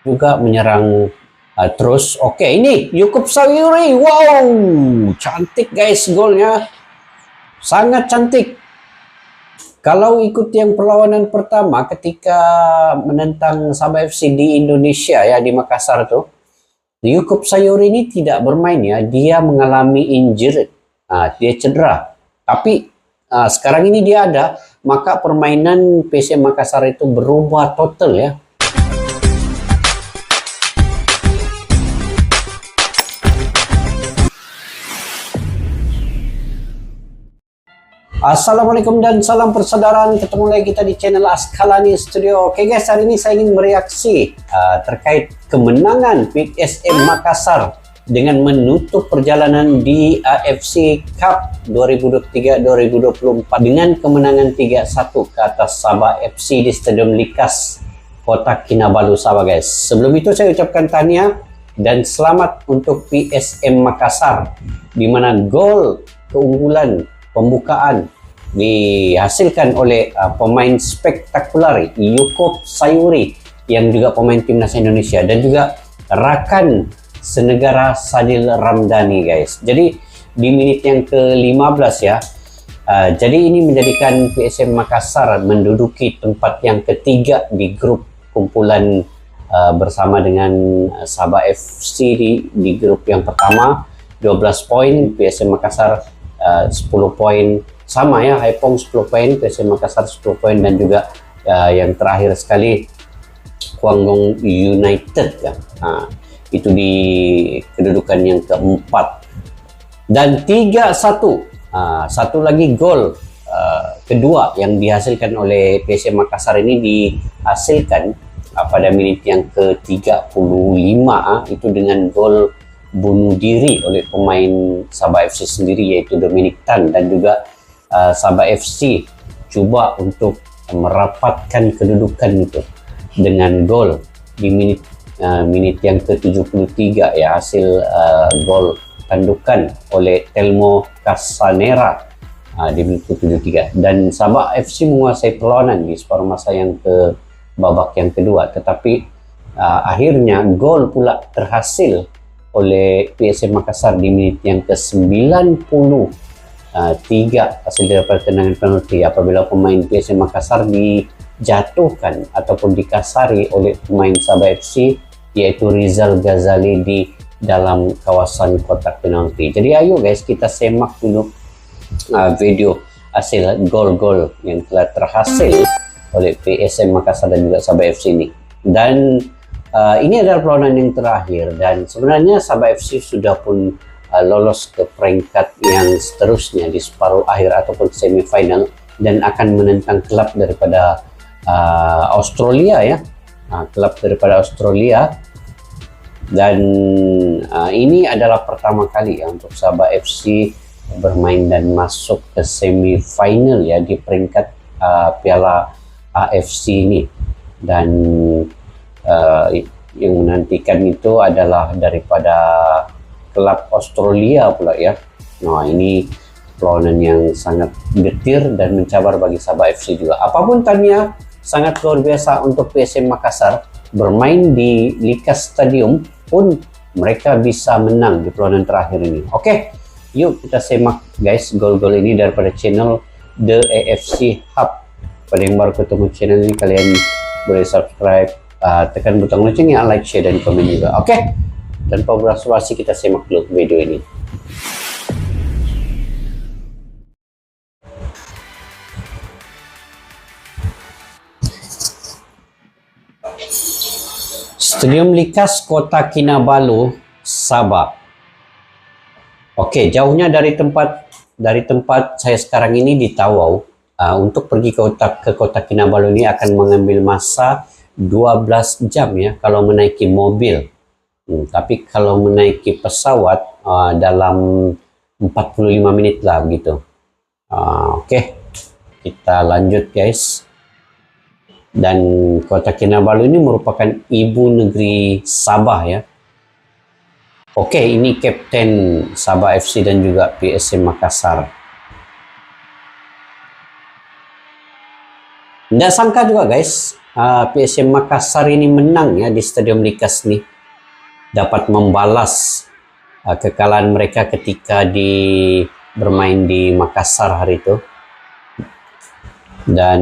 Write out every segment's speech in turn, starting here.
juga menyerang terus. Oke, ini Yaakob Sayuri. Wow, cantik guys golnya. Sangat cantik. Kalau ikut yang perlawanan pertama ketika menentang Sabah FC di Indonesia ya, di Makassar tuh, Yaakob Sayuri ini tidak bermain ya, dia mengalami injured, dia cedera. Tapi sekarang ini dia ada, maka permainan PSM Makassar itu berubah total ya. Assalamualaikum dan salam persaudaraan. Ketemu lagi kita di channel Askalani Studio. Oke guys, hari ini saya ingin bereaksi terkait kemenangan PSM Makassar dengan menutup perjalanan di AFC Cup 2023-2024 dengan kemenangan 3-1 ke atas Sabah FC di Stadium Likas, Kota Kinabalu, Sabah guys. Sebelum itu saya ucapkan tahniah dan selamat untuk PSM Makassar, di mana gol keunggulan pembukaan dihasilkan oleh pemain spektakuler Yaakob Sayuri yang juga pemain timnas Indonesia, dan juga rakan senegara Sadil Ramdhani guys. Jadi di menit yang ke-15 ya, jadi ini menjadikan PSM Makassar menduduki tempat yang ketiga di grup kumpulan bersama dengan Sabah FC di grup yang pertama 12 poin, PSM Makassar 10 poin, sama ya, Haipong 10 poin, PSM Makassar 10 poin, dan juga yang terakhir sekali Kwangdong United ya. Itu di kedudukan yang keempat. Dan 3-1, satu lagi gol kedua yang dihasilkan oleh PSM Makassar ini dihasilkan pada menit yang ke-35, itu dengan gol bunuh diri oleh pemain Sabah FC sendiri, yaitu Dominic Tan, dan juga Sabah FC coba untuk merapatkan kedudukan itu dengan gol di menit yang ke-73 ya, hasil gol tandukan oleh Telmo Casanera di menit ke-73, dan Sabah FC menguasai perlawanan di separuh masa yang ke babak yang kedua, tetapi akhirnya gol pula terhasil oleh PSM Makassar di menit yang ke-93 hasil daripada tendangan penalti, apabila pemain PSM Makassar dijatuhkan ataupun dikasari oleh pemain Sabah FC, yaitu Rizal Ghazali di dalam kawasan kotak penalti. Jadi ayo guys, kita semak dulu video hasil gol-gol yang telah terhasil oleh PSM Makassar dan juga Sabah FC ini. Dan ini adalah perlawanan yang terakhir, dan sebenarnya Sabah FC sudah pun lolos ke peringkat yang seterusnya di separuh akhir ataupun semifinal, dan akan menentang klub daripada Australia ya, klub daripada Australia. Dan ini adalah pertama kali ya untuk Sabah FC bermain dan masuk ke semifinal ya di peringkat Piala AFC ini. Dan yang menantikan itu adalah daripada klub Australia pula ya. Nah, ini perlawanan yang sangat getir dan mencabar bagi Sabah FC juga. Apapun tanya, sangat luar biasa untuk PSM Makassar bermain di Likas Stadium pun mereka bisa menang di perlawanan terakhir ini. Oke, yuk kita semak guys gol-gol ini daripada channel The AFC Hub. Pada yang baru ketemu channel ini, kalian boleh subscribe, tekan butang loncengnya, like, share, dan komen juga. Oke, tanpa basa-basi kita semak dulu video ini. Stadium Likas, Kota Kinabalu, Sabah. Oke, jauhnya dari tempat saya sekarang ini di Tawau. Untuk pergi ke Kota Kinabalu ini akan mengambil masa 12 jam ya kalau menaiki mobil. Tapi kalau menaiki pesawat dalam 45 menit lah gitu. Oke, kita lanjut guys. Dan Kota Kinabalu ini merupakan ibu negeri Sabah ya. Oke, ini Kapten Sabah FC dan juga PSM Makassar. Nggak sangka juga guys, PSM Makassar ini menang ya di Stadion Likas nih, dapat membalas kekalahan mereka ketika bermain di Makassar hari itu. Dan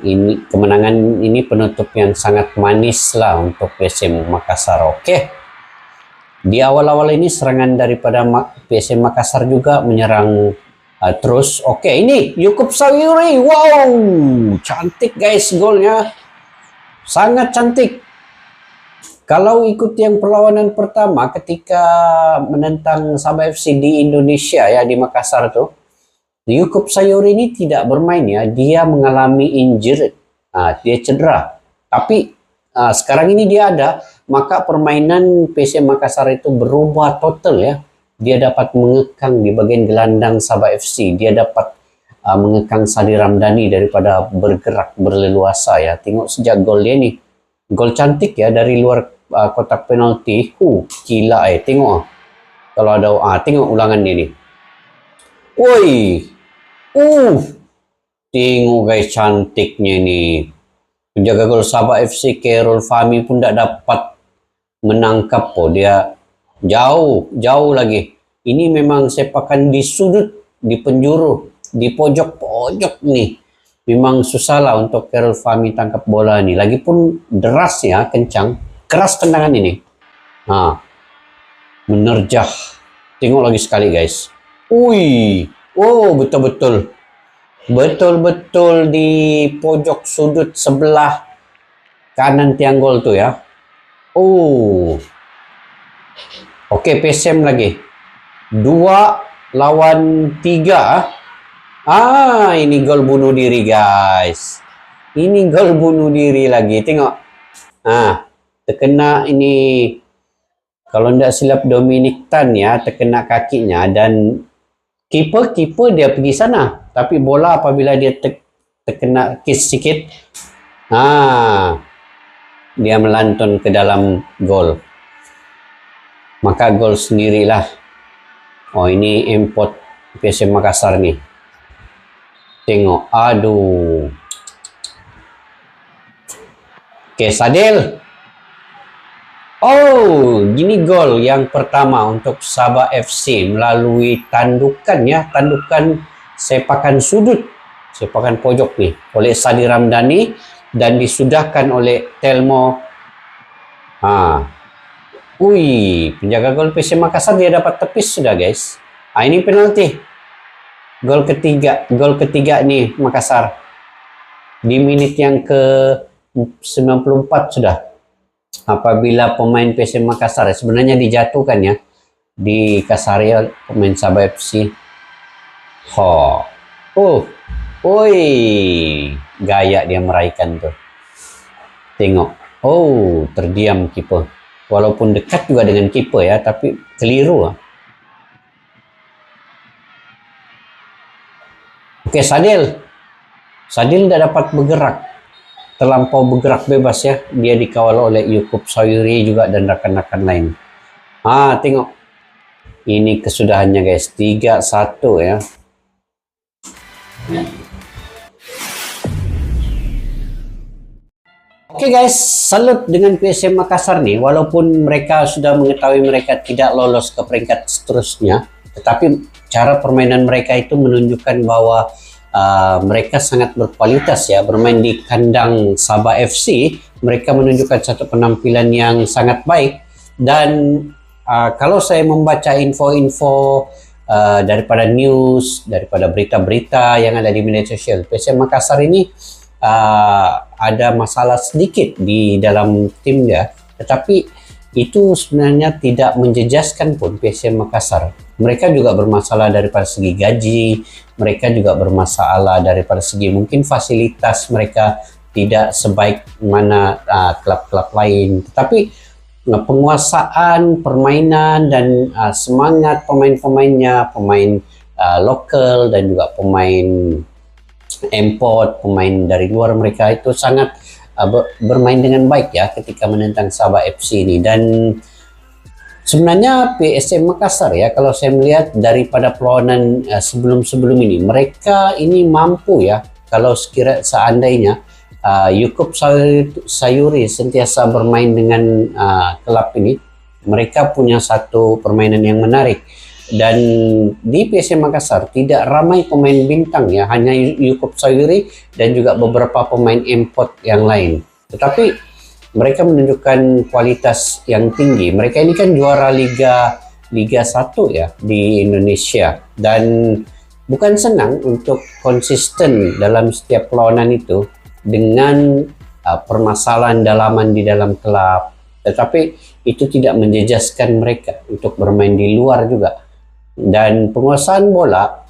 ini kemenangan ini penutup yang sangat manis lah untuk PSM Makassar. Oke. Di awal-awal ini serangan daripada PSM Makassar juga menyerang terus. Oke, ini Yaakob Sawyuri. Wow, cantik guys golnya. Sangat cantik. Kalau ikut yang perlawanan pertama ketika menentang Sabah FC di Indonesia ya, di Makassar tuh, Yaakob Sawyuri ini tidak bermain ya, dia mengalami injured, dia cedera. Tapi sekarang ini dia ada, maka permainan PSM Makassar itu berubah total ya. Dia dapat mengekang di bagian gelandang Sabah FC, dia dapat mengekang Sadi Ramdhani daripada bergerak berleluasa ya. Tengok sejak gol dia nih, gol cantik ya dari luar kotak penalti. Gila tengok kalau ada tengok ulangan dia nih. Woi, tengok guys cantiknya nih. Penjaga gol Sabah FC Khairul Fahmi pun tidak dapat menangkap dia jauh lagi. Ini memang sepakan di sudut, di penjuru, di pojok nih. Memang susah lah untuk Khairul Fahmi tangkap bola nih. Lagipun deras ya, kencang, keras tendangan ini. Menerjah. Tengok lagi sekali guys. Betul-betul di pojok sudut sebelah kanan tiang gol tuh ya. Oke, PSM lagi 2 lawan 3. Ini gol bunuh diri guys. Ini gol bunuh diri lagi. Tengok. Terkena ini, kalau tidak silap Dominic Tan ya, terkena kakinya, dan kiper dia pergi sana, tapi bola apabila dia terkena kis sikit, dia melantun ke dalam gol, maka gol sendirilah. Ini import PSM Makassar nih. Tengok, aduh. Oke, Sadil. Gini gol yang pertama untuk Sabah FC melalui tandukan sepakan sudut, sepakan pojok nih oleh Sadi Ramdhani dan disudahkan oleh Telmo. Penjaga gol PSM Makassar dia dapat tepis sudah guys. Ini penalti. Gol ketiga nih Makassar. Di menit yang ke 94 sudah. Apabila pemain PSM Makassar sebenarnya dijatuhkan ya di Kasaria pemain Sabah FC. Gaya dia meraihkan tuh. Tengok. Terdiam kiper. Walaupun dekat juga dengan kiper ya, tapi keliru. Oke, Sadil tidak dapat bergerak. Terlampau bergerak bebas ya, dia dikawal oleh Yaakob Sawyuri juga dan rekan-rekan lain. Tengok ini kesudahannya guys, 3-1 ya. Oke guys, salut dengan PSM Makassar nih, walaupun mereka sudah mengetahui mereka tidak lolos ke peringkat seterusnya, tetapi cara permainan mereka itu menunjukkan bahwa mereka sangat berkualitas ya, bermain di kandang Sabah FC. Mereka menunjukkan satu penampilan yang sangat baik, dan kalau saya membaca info-info daripada news, daripada berita-berita yang ada di media sosial, PSM Makassar ini ada masalah sedikit di dalam timnya, tetapi itu sebenarnya tidak menjejaskan pun PSM Makassar. Mereka juga bermasalah daripada segi gaji, mereka juga bermasalah daripada segi mungkin fasilitas mereka tidak sebaik mana klub-klub lain. Tetapi penguasaan permainan dan semangat pemain-pemainnya, pemain lokal dan juga pemain import, pemain dari luar, mereka itu sangat bermain dengan baik ya ketika menentang Sabah FC ini. Dan sebenarnya PSM Makassar ya, kalau saya melihat daripada perlawanan sebelum-sebelum ini, mereka ini mampu ya, kalau seandainya Yaakob Sayuri sentiasa bermain dengan klub ini. Mereka punya satu permainan yang menarik, dan di PSM Makassar tidak ramai pemain bintang ya, hanya Yaakob Sayuri dan juga beberapa pemain import yang lain. Tetapi mereka menunjukkan kualitas yang tinggi. Mereka ini kan juara Liga 1 ya di Indonesia, dan bukan senang untuk konsisten dalam setiap perlawanan itu dengan permasalahan dalaman di dalam klub. Tetapi itu tidak menjejaskan mereka untuk bermain di luar juga. Dan penguasaan bola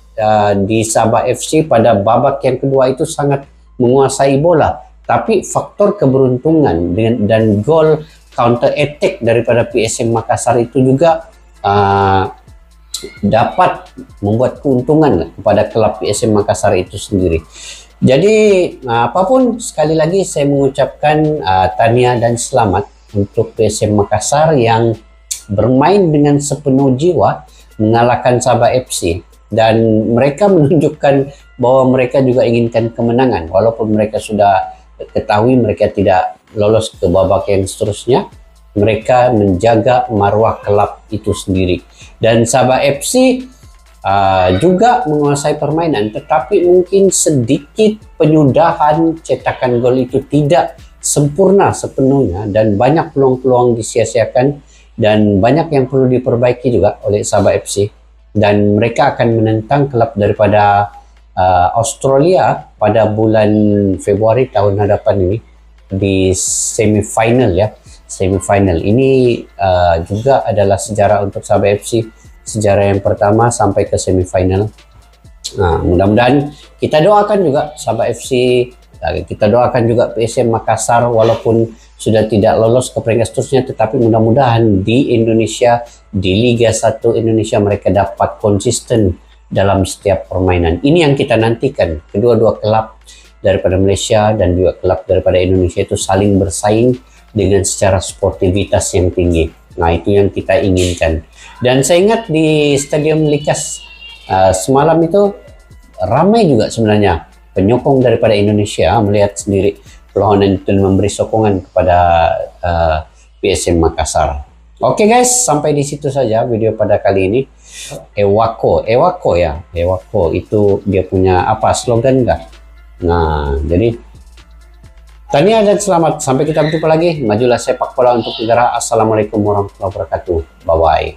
di Sabah FC pada babak yang kedua itu sangat menguasai bola. Tapi faktor keberuntungan dan gol counter attack daripada PSM Makassar itu juga dapat membuat keuntungan kepada klub PSM Makassar itu sendiri. Jadi apapun, sekali lagi saya mengucapkan tahniah dan selamat untuk PSM Makassar yang bermain dengan sepenuh jiwa mengalahkan Sabah FC, dan mereka menunjukkan bahwa mereka juga inginkan kemenangan walaupun mereka sudah ketahui mereka tidak lolos ke babak yang seterusnya. Mereka menjaga marwah klub itu sendiri, dan Sabah FC juga menguasai permainan, tetapi mungkin sedikit penyudahan cetakan gol itu tidak sempurna sepenuhnya, dan banyak peluang-peluang disia-siakan, dan banyak yang perlu diperbaiki juga oleh Sabah FC. Dan mereka akan menentang klub daripada Australia pada bulan Februari tahun hadapan ini di semifinal ya. Semifinal ini juga adalah sejarah untuk Sabah FC, sejarah yang pertama sampai ke semifinal. Nah, mudah-mudahan kita doakan juga Sabah FC, kita doakan juga PSM Makassar walaupun sudah tidak lolos ke peringkat seterusnya, tetapi mudah-mudahan di Indonesia, di Liga 1 Indonesia mereka dapat konsisten dalam setiap permainan. Ini yang kita nantikan, kedua-dua klub daripada Malaysia dan juga klub daripada Indonesia itu saling bersaing dengan secara sportivitas yang tinggi. Nah, itu yang kita inginkan. Dan saya ingat di Stadium Likas semalam itu ramai juga sebenarnya penyokong daripada Indonesia melihat sendiri perlawanan itu memberi sokongan kepada PSM Makassar. Oke guys, sampai di situ saja video pada kali ini. Ewako itu dia punya apa, slogan enggak? Nah, jadi tahniah dan selamat, sampai kita berjumpa lagi. Majulah sepak bola untuk negara. Assalamualaikum warahmatullahi wabarakatuh. Bye bye.